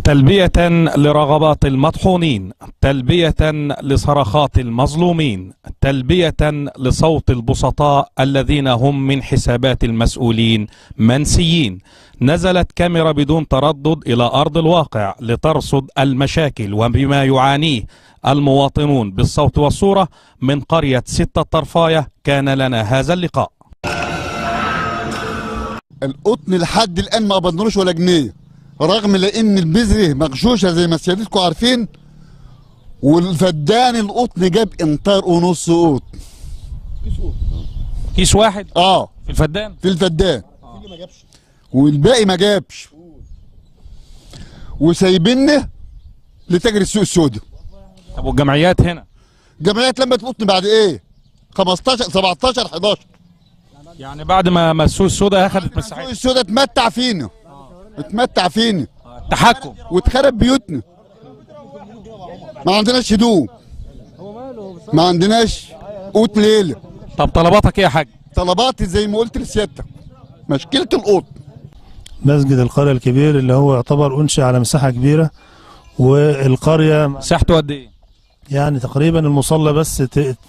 تلبية لرغبات المطحونين، تلبية لصرخات المظلومين، تلبية لصوت البسطاء الذين هم من حسابات المسؤولين منسيين. نزلت كاميرا بدون تردد إلى أرض الواقع لترصد المشاكل وبما يعانيه المواطنون بالصوت والصورة. من قرية 6 طرفاية كان لنا هذا اللقاء. القطن لحد الآن ما قبضناش ولا جنيه، رغم لان البذره مغشوشه زي ما سيادتكم عارفين، والفدان القطن جاب امتار ونص قطن. كيس واحد؟ في الفدان؟ في الفدان. والباقي ما جابش، وسايبيننا لتاجر السوق السوداء. طب والجمعيات هنا؟ الجمعيات لما القطن بعد ايه؟ 15 17 11، يعني بعد ما السوق السوداء اخذت مساحتها. السوق السوداء اتمتع فينا تحكم واتخرب بيوتنا. ما عندناش هدوم، ما عندناش قوت ليله. طب طلباتك ايه يا حاج؟ طلباتي زي ما قلت لسيادتك، مشكله القطن. مسجد القرية الكبير اللي هو يعتبر أنشئ على مساحة كبيرة، والقرية مساحته قد ايه؟ يعني تقريبا المصلى بس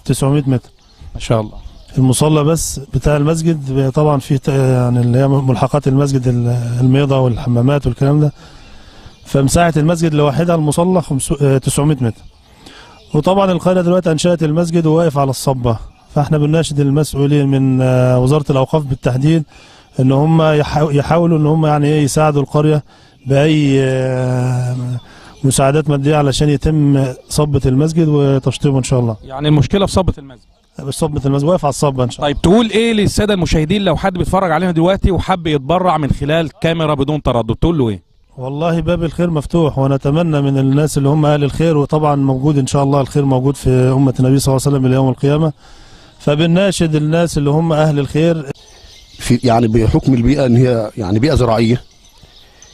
900 متر ما شاء الله. المصلى بس بتاع المسجد طبعا فيه يعني اللي هي ملحقات المسجد، الميضة والحمامات والكلام ده. فمساحة المسجد لوحدها المصلى 900 متر. وطبعا القرية دلوقتي أنشأت المسجد وواقف على الصبة، فاحنا بنناشد المسؤولين من وزارة الأوقاف بالتحديد ان هم يحاولوا ان هم يعني ايه يساعدوا القرية بأي مساعدات مادية علشان يتم صبة المسجد وتشطيبه ان شاء الله. يعني المشكلة في صبة المسجد؟ صبة المسجد واقف على الصبة ان شاء الله. طيب تقول ايه للسادة المشاهدين لو حد بيتفرج علينا دلوقتي وحب يتبرع من خلال كاميرا بدون تردد، تقول له ايه؟ والله باب الخير مفتوح، ونتمنى من الناس اللي هم اهل الخير، وطبعا موجود ان شاء الله الخير موجود في أمة النبي صلى الله عليه وسلم الى يوم القيامة. فبنناشد الناس اللي هم اهل الخير في يعني بحكم البيئة ان هي يعني بيئة زراعية.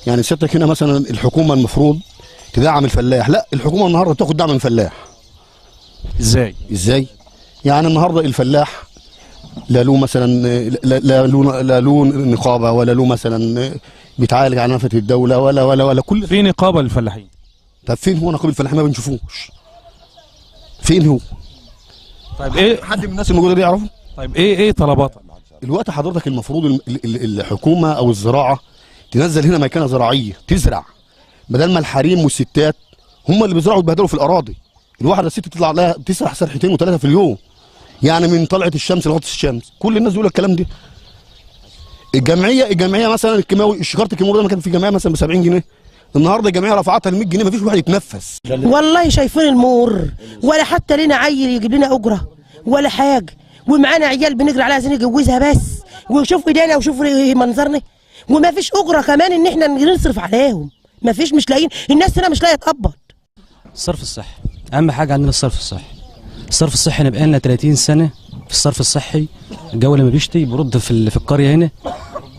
يعني سيادتك هنا مثلا الحكومة المفروض تدعم الفلاح، لا الحكومة النهارده بتاخد دعم من الفلاح. ازاي؟ يعني النهارده الفلاح لا له مثلا لا له نقابة، ولا له مثلا بيتعالج على نفقة الدولة، ولا كل. في نقابة للفلاحين؟ طب فين هو نقابة الفلاحين؟ ما بنشوفوش. فين هو؟ طيب ايه حد من الناس الموجودة دي يعرفه؟ طيب ايه طلباتك؟ الوقت حضرتك المفروض الحكومة او الزراعة تنزل هنا مكانة زراعية تزرع، بدل ما الحريم والستات هم اللي بيزرعوا ويتبهدلوا في الاراضي. الواحده الست تطلع لها تسرح سرحتين و3 في اليوم، يعني من طلعه الشمس لغايه الشمس. كل الناس بيقول الكلام ده. الجمعيه مثلا الكيماوي، شجره الكيماوي ده ما كان في جمعيه مثلا ب 70 جنيه، النهارده الجمعيه رفعتها ل 100 جنيه، ما فيش واحد يتنفس. والله شايفين المر، ولا حتى لنا عيل يجيب لنا اجره ولا حاجه، ومعانا عيال بنجري عليها عايزين نجوزها بس، وشوف ايدينا وشوف منظرنا، وما فيش اجره كمان ان احنا نصرف عليهم. ما فيش، مش لاقيين، الناس هنا مش لاقيه تقبض. الصرف الصحي اهم حاجه عندنا. الصرف الصحي، الصرف الصحي احنا بقالنا 30 سنه في الصرف الصحي. الجو لما بيشتي برد في القريه هنا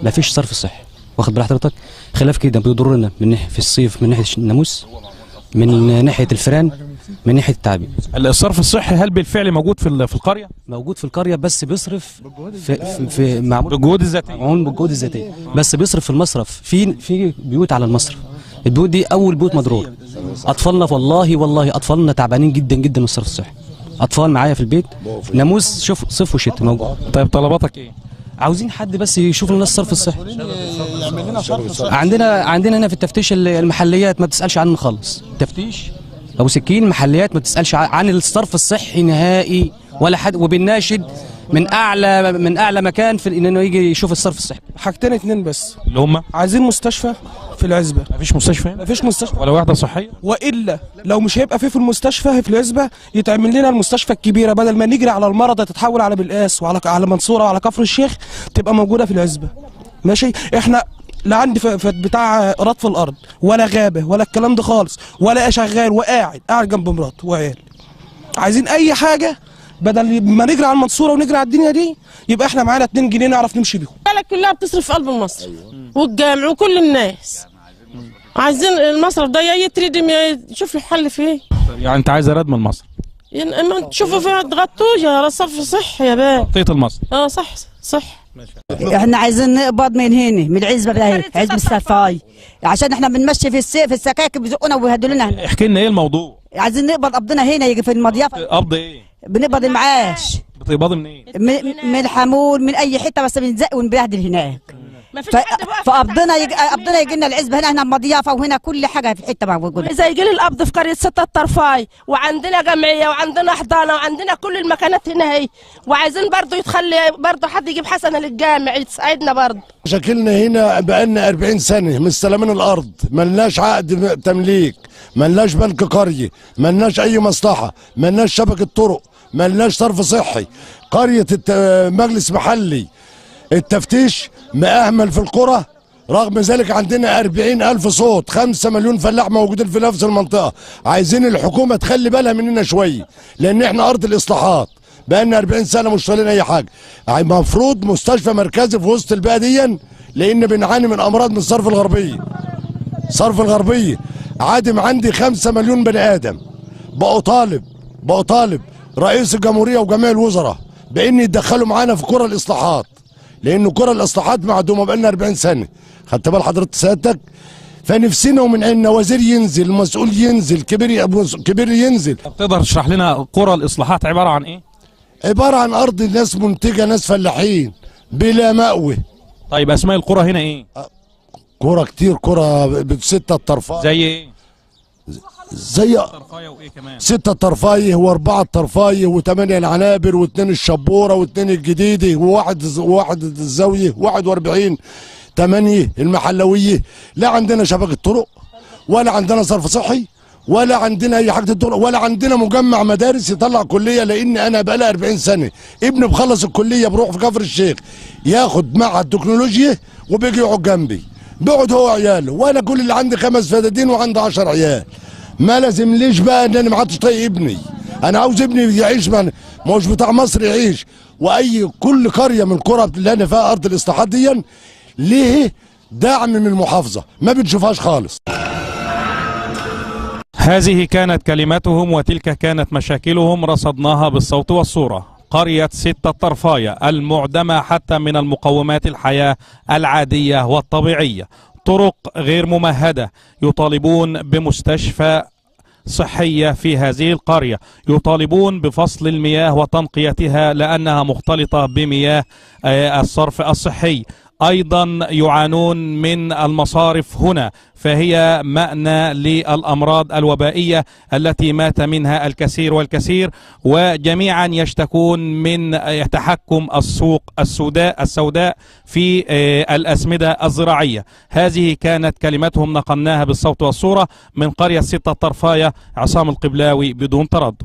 ما فيش صرف صحي، واخد بال حضرتك؟ خلاف كده بيضرنا من ناحيه في الصيف، من ناحيه الناموس، من ناحيه الفئران، من ناحيه التعابين. الصرف الصحي هل بالفعل موجود في القريه؟ موجود في القريه، بس بيصرف في مع بالجهود الذاتيه. بالجهود الذاتيه، بس بيصرف في المصرف، في بيوت على المصرف. البيوت دي اول بيوت مضرور. اطفالنا والله اطفالنا تعبانين جدا جدا من الصرف الصحي. اطفال معايا في البيت ناموس، شوف صيف وشتاء موجود. طيب طلباتك ايه؟ عاوزين حد بس يشوف لنا الصرف الصحي. عندنا هنا في التفتيش المحليات ما بتسالش عنه خالص. تفتيش ابو سكين محليات ما بتسالش عن الصرف الصحي نهائي ولا حد. وبالناشد من اعلى مكان في انه يجي يشوف الصرف الصحي. حاجتين 2 بس اللي هم عايزين مستشفى في العزبه. مفيش مستشفى هنا؟ مفيش مستشفى ولا وحده صحيه. والا لو مش هيبقى في المستشفى في العزبه، يتعمل لنا المستشفى الكبيره، بدل ما نجري على المرضى تتحول على بالقاس وعلى منصوره وعلى كفر الشيخ، تبقى موجوده في العزبه. ماشي؟ احنا لا عندي في بتاع رطف الارض ولا غابه ولا الكلام ده خالص، ولا شغال وقاعد جنب مراته وعيال. عايزين اي حاجه بدل ما نجري على المنصوره ونجري على الدنيا دي، يبقى احنا معانا 2 جنيه نعرف نمشي بيهم. البلد كلها بتصرف في قلب مصر والجامع وكل الناس. عايزين المصرف ده يتردم، يشوف له حل فيه. يعني انت عايز ردم المصرف؟ اما تشوفوا فيها تغطوه يا صرف صحي يا باب. تغطيه المصرف. صح. احنا عايزين نقبض من هنا من العزبه ده، عزبه السلفاي، عشان احنا بنمشي في السيف السكاكب بيزقونا وبيهدلونا هنا. احكي لنا ايه الموضوع؟ عايزين نقبض قبضنا هنا يجي في المضيافه. قبض ايه؟ بنقبض المعاش. بتقبضي من ايه؟ من الحمول، من اي حته، بس بنزق ونبهدل هناك. فقبضنا يجي لنا العزبه هنا المضيافه وهنا كل حاجه في حته موجوده. اذا يجي لي القبض في قريه 6 الطرفاي، وعندنا جمعيه وعندنا حضانه وعندنا كل المكانات هنا هي، وعايزين برضه يتخلي برضه حد يجيب حسنه للجامع يساعدنا برضه. شكلنا هنا بقالنا 40 سنه مستلمين الارض، ملناش عقد تمليك، ملناش بنك قريه، ملناش اي مصلحه، ملناش شبكه طرق، ملناش صرف صحي. قريه مجلس محلي التفتيش مأهمل في القرى، رغم ذلك عندنا 40,000 صوت، 5 مليون فلاح موجودين في نفس المنطقة. عايزين الحكومة تخلي بالها مننا شوية، لأن احنا أرض الإصلاحات، بقالنا 40 سنة مش شغالين أي حاجة. المفروض مستشفى مركزي في وسط البيئة دي، لأن بنعاني من أمراض من الصرف الغربية. صرف الغربية عادم عندي 5 مليون بني آدم. بقوا طالب رئيس الجمهورية وجميع الوزراء بإن يتدخلوا معانا في قرى الإصلاحات، لأن قرى الإصلاحات معدومة بقالنا 40 سنة. خدت بال حضرتك سيادتك؟ فنفسنا ومن عندنا وزير ينزل، مسؤول ينزل، كبير ينزل. تقدر تشرح لنا قرى الإصلاحات عبارة عن إيه؟ عبارة عن أرض ناس منتجة، ناس فلاحين بلا مأوى. طيب أسماء القرى هنا إيه؟ قرى كتير، قرى ب6 الطرفاية. زي إيه؟ زي 6 الطرفايه و4 الطرفايه و8 العنابر و2 الشبوره و2 الجديده وواحد الزاويه 41 8 المحلويه. لا عندنا شبكه طرق، ولا عندنا صرف صحي، ولا عندنا اي حاجه الطرق، ولا عندنا مجمع مدارس يطلع كليه. لان انا بقالي 40 سنه ابني بخلص الكليه بروح في كفر الشيخ ياخد معهد تكنولوجيا وبيجي يقعد جنبي، بيقعد هو وعياله، وانا كل اللي عندي 5 فدادين وعندي 10 عيال. ما لازم ليش بقى ان انا ما عادش طايق ابني؟ انا عاوز ابني يعيش، ما هوش بتاع مصر يعيش. واي كل قريه من القرى اللي انا فيها ارض الاصلاحات دي ليه دعم من المحافظه ما بنشوفهاش خالص. هذه كانت كلماتهم وتلك كانت مشاكلهم، رصدناها بالصوت والصورة. قرية 6 الطرفاية المعدمة حتى من المقومات الحياة العادية والطبيعية، طرق غير ممهدة، يطالبون بمستشفى صحية في هذه القرية، يطالبون بفصل المياه وتنقيتها لأنها مختلطة بمياه الصرف الصحي. أيضا يعانون من المصارف هنا، فهي مأنى للأمراض الوبائية التي مات منها الكثير والكثير، وجميعا يشتكون من تحكم السوق السوداء في الأسمدة الزراعية. هذه كانت كلمتهم نقلناها بالصوت والصورة من قرية 6 الطرفاية. عصام القبلاوي بدون تردد.